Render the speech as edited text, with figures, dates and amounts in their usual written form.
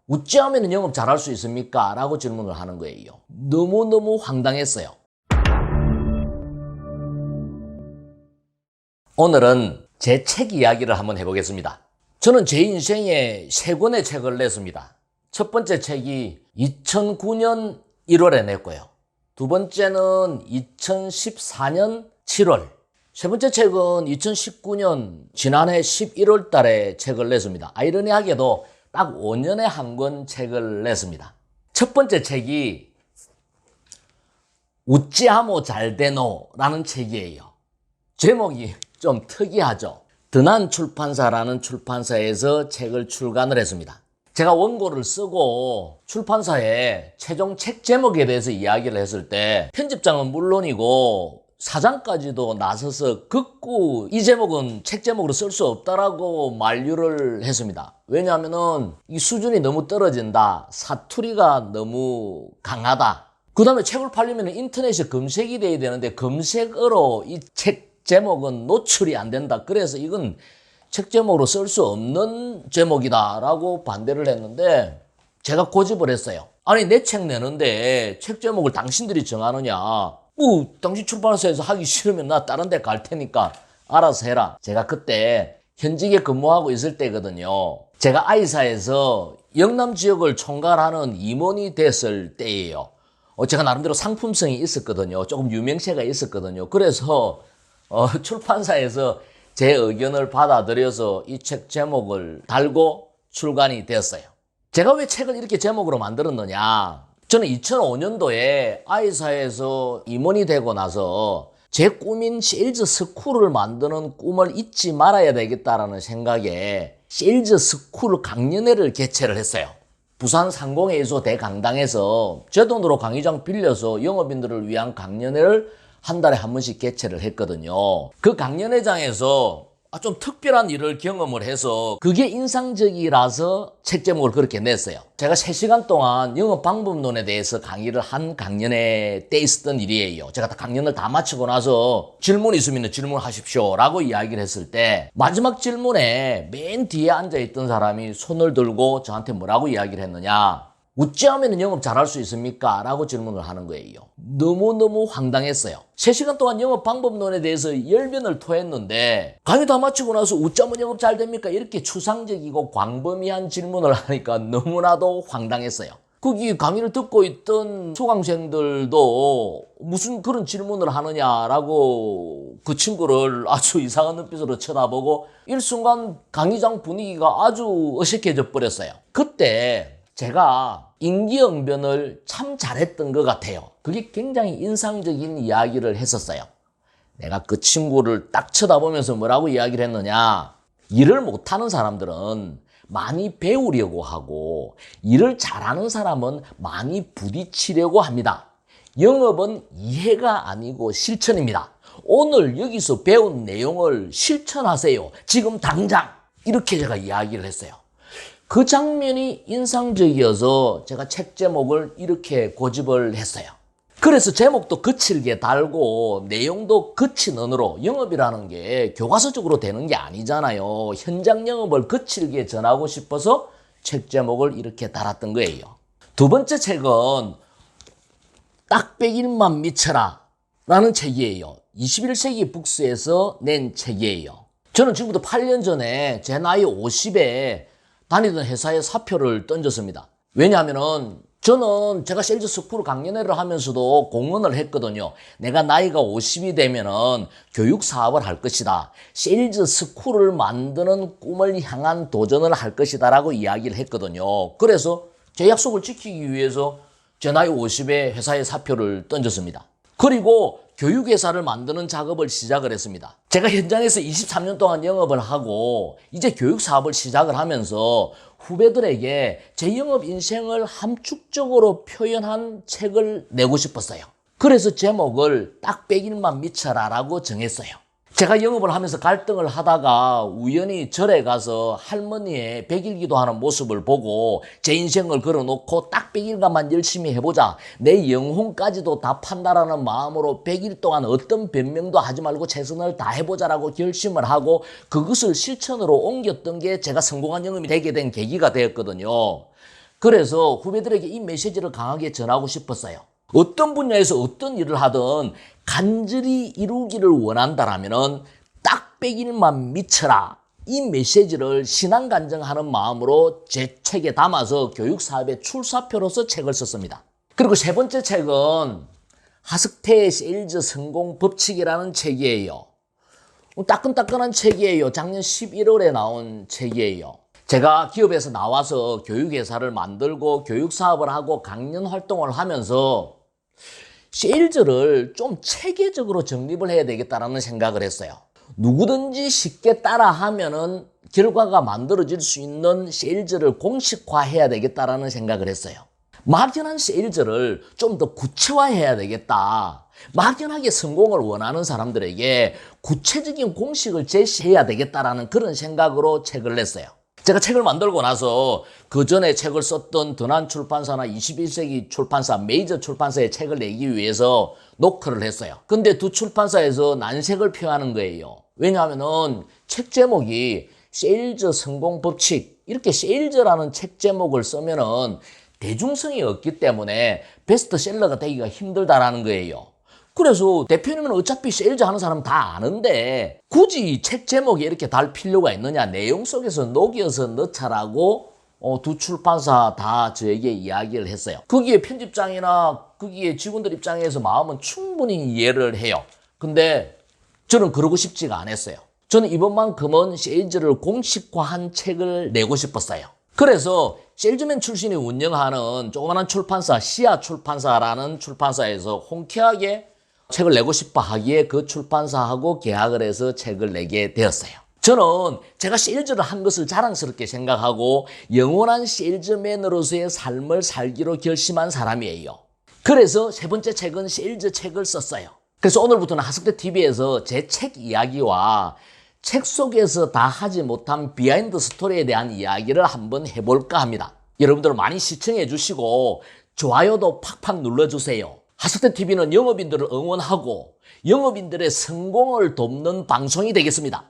어찌하면 영업 잘할 수 있습니까? 라고 질문을 하는 거예요. 너무너무 황당했어요. 오늘은 제 책 이야기를 한번 해보겠습니다. 저는 제 인생에 3권의 책을 냈습니다. 첫 번째 책이 2009년 1월에 냈고요. 두 번째는 2014년 7월. 세 번째 책은 2019년 지난해 11월 달에 책을 냈습니다. 아이러니하게도 딱 5년에 한 권 책을 냈습니다. 첫 번째 책이 우찌하모 잘되노 라는 책이에요. 제목이 좀 특이하죠. 드난 출판사라는 출판사에서 책을 출간을 했습니다. 제가 원고를 쓰고 출판사에 최종 책 제목에 대해서 이야기를 했을 때 편집장은 물론이고 사장까지도 나서서 극구 이 제목은 책 제목으로 쓸 수 없다라고 만류를 했습니다. 왜냐하면은 이 수준이 너무 떨어진다. 사투리가 너무 강하다. 그 다음에 책을 팔리면 인터넷에 검색이 돼야 되는데 검색어로 이 책 제목은 노출이 안 된다. 그래서 이건 책 제목으로 쓸 수 없는 제목이다라고 반대를 했는데 제가 고집을 했어요. 아니 내 책 내는데 책 제목을 당신들이 정하느냐. 당신 출판사에서 하기 싫으면 나 다른 데 갈 테니까 알아서 해라. 제가 그때 현직에 근무하고 있을 때거든요. 제가 아이사에서 영남 지역을 총괄하는 임원이 됐을 때예요. 제가 나름대로 상품성이 있었거든요. 조금 유명세가 있었거든요. 그래서 출판사에서 제 의견을 받아들여서 이 책 제목을 달고 출간이 되었어요. 제가 왜 책을 이렇게 제목으로 만들었느냐. 저는 2005년도에 아이사에서 임원이 되고 나서 제 꿈인 세일즈 스쿨을 만드는 꿈을 잊지 말아야 되겠다라는 생각에 세일즈 스쿨 강연회를 개최를 했어요. 부산 상공회의소 대강당에서 제 돈으로 강의장 빌려서 영업인들을 위한 강연회를 한 달에 한 번씩 개최를 했거든요. 그 강연회장에서 좀 특별한 일을 경험을 해서 그게 인상적이라서 책 제목을 그렇게 냈어요. 제가 3시간 동안 영업 방법론에 대해서 강의를 한 강연회 때 있었던 일이에요. 제가 강연을 다 마치고 나서 질문 있으면 질문하십시오 라고 이야기를 했을 때 마지막 질문에 맨 뒤에 앉아있던 사람이 손을 들고 저한테 뭐라고 이야기를 했느냐. 어찌하면 영업 잘할 수 있습니까? 라고 질문을 하는 거예요. 너무너무 황당했어요. 3시간 동안 영업 방법론에 대해서 열변을 토했는데 강의 다 마치고 나서 어쩌면 영업 잘 됩니까? 이렇게 추상적이고 광범위한 질문을 하니까 너무나도 황당했어요. 거기 강의를 듣고 있던 수강생들도 무슨 그런 질문을 하느냐라고 그 친구를 아주 이상한 눈빛으로 쳐다보고 일순간 강의장 분위기가 아주 어색해져 버렸어요. 그때 제가 임기응변을 참 잘했던 것 같아요. 그게 굉장히 인상적인 이야기를 했었어요. 내가 그 친구를 딱 쳐다보면서 뭐라고 이야기를 했느냐. 일을 못하는 사람들은 많이 배우려고 하고 일을 잘하는 사람은 많이 부딪히려고 합니다. 영업은 이해가 아니고 실천입니다. 오늘 여기서 배운 내용을 실천하세요. 지금 당장. 이렇게 제가 이야기를 했어요. 그 장면이 인상적이어서 제가 책 제목을 이렇게 고집을 했어요. 그래서 제목도 거칠게 달고 내용도 거친 언어로 영업이라는 게 교과서적으로 되는 게 아니잖아요. 현장 영업을 거칠게 전하고 싶어서 책 제목을 이렇게 달았던 거예요. 두 번째 책은 딱 100일만 미쳐라 라는 책이에요. 21세기 북스에서 낸 책이에요. 저는 지금부터 8년 전에 제 나이 50에 다니던 회사에 사표를 던졌습니다. 왜냐하면은 저는 제가 세일즈 스쿨 강연회를 하면서도 공언을 했거든요. 내가 나이가 50이 되면은 교육 사업을 할 것이다. 세일즈 스쿨을 만드는 꿈을 향한 도전을 할 것이다 라고 이야기를 했거든요. 그래서 제 약속을 지키기 위해서 제 나이 50에 회사에 사표를 던졌습니다. 그리고 교육회사를 만드는 작업을 시작을 했습니다. 제가 현장에서 23년 동안 영업을 하고 이제 교육사업을 시작을 하면서 후배들에게 제 영업 인생을 함축적으로 표현한 책을 내고 싶었어요. 그래서 제목을 딱 100일만 미쳐라 라고 정했어요. 제가 영업을 하면서 갈등을 하다가 우연히 절에 가서 할머니의 100일 기도하는 모습을 보고 제 인생을 걸어놓고 딱 100일간만 열심히 해보자. 내 영혼까지도 다 판다라는 마음으로 100일 동안 어떤 변명도 하지 말고 최선을 다해보자라고 결심을 하고 그것을 실천으로 옮겼던 게 제가 성공한 영업이 되게 된 계기가 되었거든요. 그래서 후배들에게 이 메시지를 강하게 전하고 싶었어요. 어떤 분야에서 어떤 일을 하든 간절히 이루기를 원한다라면 딱 100일만 미쳐라. 이 메시지를 신앙간증하는 마음으로 제 책에 담아서 교육사업의 출사표로서 책을 썼습니다. 그리고 세 번째 책은 하스테의 세일즈 성공 법칙이라는 책이에요. 따끈따끈한 책이에요. 작년 11월에 나온 책이에요. 제가 기업에서 나와서 교육회사를 만들고 교육사업을 하고 강연 활동을 하면서 세일즈를 좀 체계적으로 정립을 해야 되겠다라는 생각을 했어요. 누구든지 쉽게 따라하면은 결과가 만들어질 수 있는 세일즈를 공식화해야 되겠다라는 생각을 했어요. 막연한 세일즈를 좀 더 구체화해야 되겠다. 막연하게 성공을 원하는 사람들에게 구체적인 공식을 제시해야 되겠다라는 그런 생각으로 책을 냈어요. 제가 책을 만들고 나서 그 전에 책을 썼던 드난출판사나 21세기 출판사, 메이저 출판사의 책을 내기 위해서 노크를 했어요. 근데 두 출판사에서 난색을 표하는 거예요. 왜냐하면은 책 제목이 세일즈 성공 법칙, 이렇게 세일즈라는 책 제목을 쓰면은 대중성이 없기 때문에 베스트셀러가 되기가 힘들다라는 거예요. 그래서 대표님은 어차피 세일즈 하는 사람 다 아는데 굳이 책 제목에 이렇게 달 필요가 있느냐, 내용 속에서 녹여서 넣자라고 두 출판사 다 저에게 이야기를 했어요. 거기에 편집장이나 거기에 직원들 입장에서 마음은 충분히 이해를 해요. 근데 저는 그러고 싶지가 않았어요. 저는 이번만큼은 세일즈를 공식화한 책을 내고 싶었어요. 그래서 세일즈맨 출신이 운영하는 조그마한 출판사, 시아 출판사라는 출판사에서 홍쾌하게 책을 내고 싶어 하기에 그 출판사하고 계약을 해서 책을 내게 되었어요. 저는 제가 세일즈를 한 것을 자랑스럽게 생각하고 영원한 세일즈맨으로서의 삶을 살기로 결심한 사람이에요. 그래서 세 번째 책은 세일즈 책을 썼어요. 그래서 오늘부터는 하스크TV에서 제 책 이야기와 책 속에서 다 하지 못한 비하인드 스토리에 대한 이야기를 한번 해볼까 합니다. 여러분들 많이 시청해 주시고 좋아요도 팍팍 눌러주세요. 하스크TV는 영업인들을 응원하고 영업인들의 성공을 돕는 방송이 되겠습니다.